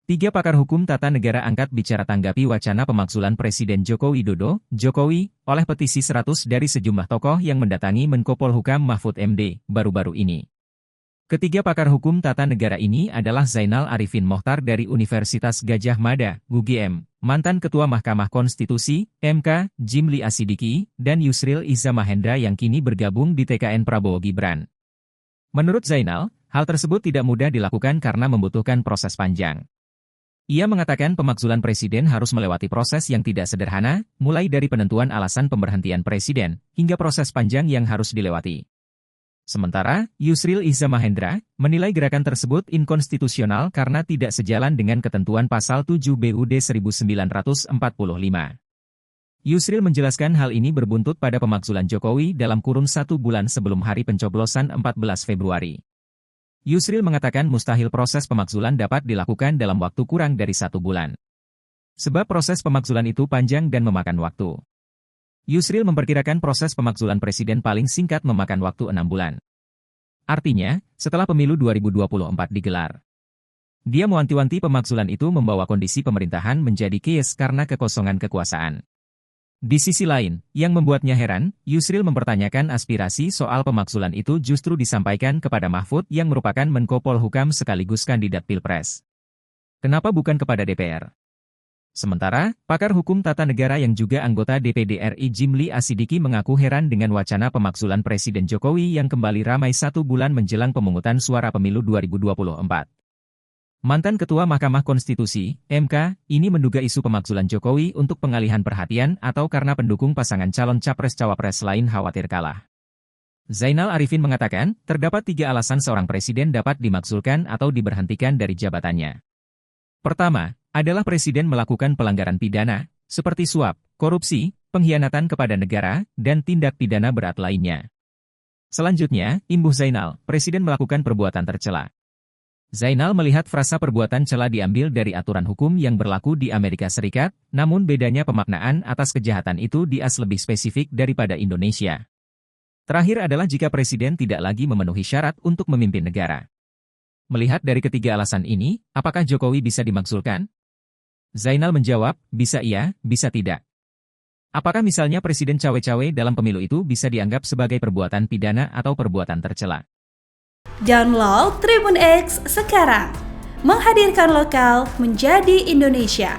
Tiga pakar hukum tata negara angkat bicara tanggapi wacana pemakzulan Presiden Joko Widodo, Jokowi, oleh petisi 100 dari sejumlah tokoh yang mendatangi Menko Polhukam Mahfud MD, baru-baru ini. Ketiga pakar hukum tata negara ini adalah Zainal Arifin Mohtar dari Universitas Gadjah Mada, UGM, mantan Ketua Mahkamah Konstitusi, MK, Jimli Asidiki, dan Yusril Iza Mahendra yang kini bergabung di TKN Prabowo Gibran. Menurut Zainal, hal tersebut tidak mudah dilakukan karena membutuhkan proses panjang. Ia mengatakan pemakzulan presiden harus melewati proses yang tidak sederhana, mulai dari penentuan alasan pemberhentian presiden, hingga proses panjang yang harus dilewati. Sementara, Yusril Iza Mahendra menilai gerakan tersebut inkonstitusional karena tidak sejalan dengan ketentuan pasal 7 BUD 1945. Yusril menjelaskan hal ini berbuntut pada pemakzulan Jokowi dalam kurun 1 bulan sebelum hari pencoblosan 14 Februari. Yusril mengatakan mustahil proses pemakzulan dapat dilakukan dalam waktu kurang dari 1 bulan. Sebab proses pemakzulan itu panjang dan memakan waktu. Yusril memperkirakan proses pemakzulan presiden paling singkat memakan waktu 6 bulan. Artinya, setelah pemilu 2024 digelar. Dia mewanti-wanti pemakzulan itu membawa kondisi pemerintahan menjadi chaos karena kekosongan kekuasaan. Di sisi lain, yang membuatnya heran, Yusril mempertanyakan aspirasi soal pemakzulan itu justru disampaikan kepada Mahfud yang merupakan Menko Polhukam sekaligus kandidat Pilpres. Kenapa bukan kepada DPR? Sementara, pakar hukum tata negara yang juga anggota DPD RI Jimli Asidiki mengaku heran dengan wacana pemakzulan Presiden Jokowi yang kembali ramai 1 bulan menjelang pemungutan suara pemilu 2024. Mantan Ketua Mahkamah Konstitusi, MK, ini menduga isu pemakzulan Jokowi untuk pengalihan perhatian atau karena pendukung pasangan calon capres-cawapres lain khawatir kalah. Zainal Arifin mengatakan, terdapat 3 alasan seorang presiden dapat dimakzulkan atau diberhentikan dari jabatannya. Pertama, adalah presiden melakukan pelanggaran pidana, seperti suap, korupsi, pengkhianatan kepada negara, dan tindak pidana berat lainnya. Selanjutnya, imbuh Zainal, presiden melakukan perbuatan tercela. Zainal melihat frasa perbuatan cela diambil dari aturan hukum yang berlaku di Amerika Serikat, namun bedanya pemaknaan atas kejahatan itu di AS lebih spesifik daripada Indonesia. Terakhir adalah jika presiden tidak lagi memenuhi syarat untuk memimpin negara. Melihat dari ketiga alasan ini, apakah Jokowi bisa dimakzulkan? Zainal menjawab, bisa iya, bisa tidak. Apakah misalnya presiden cawe-cawe dalam pemilu itu bisa dianggap sebagai perbuatan pidana atau perbuatan tercela? Download Tribun X sekarang, menghadirkan lokal menjadi Indonesia.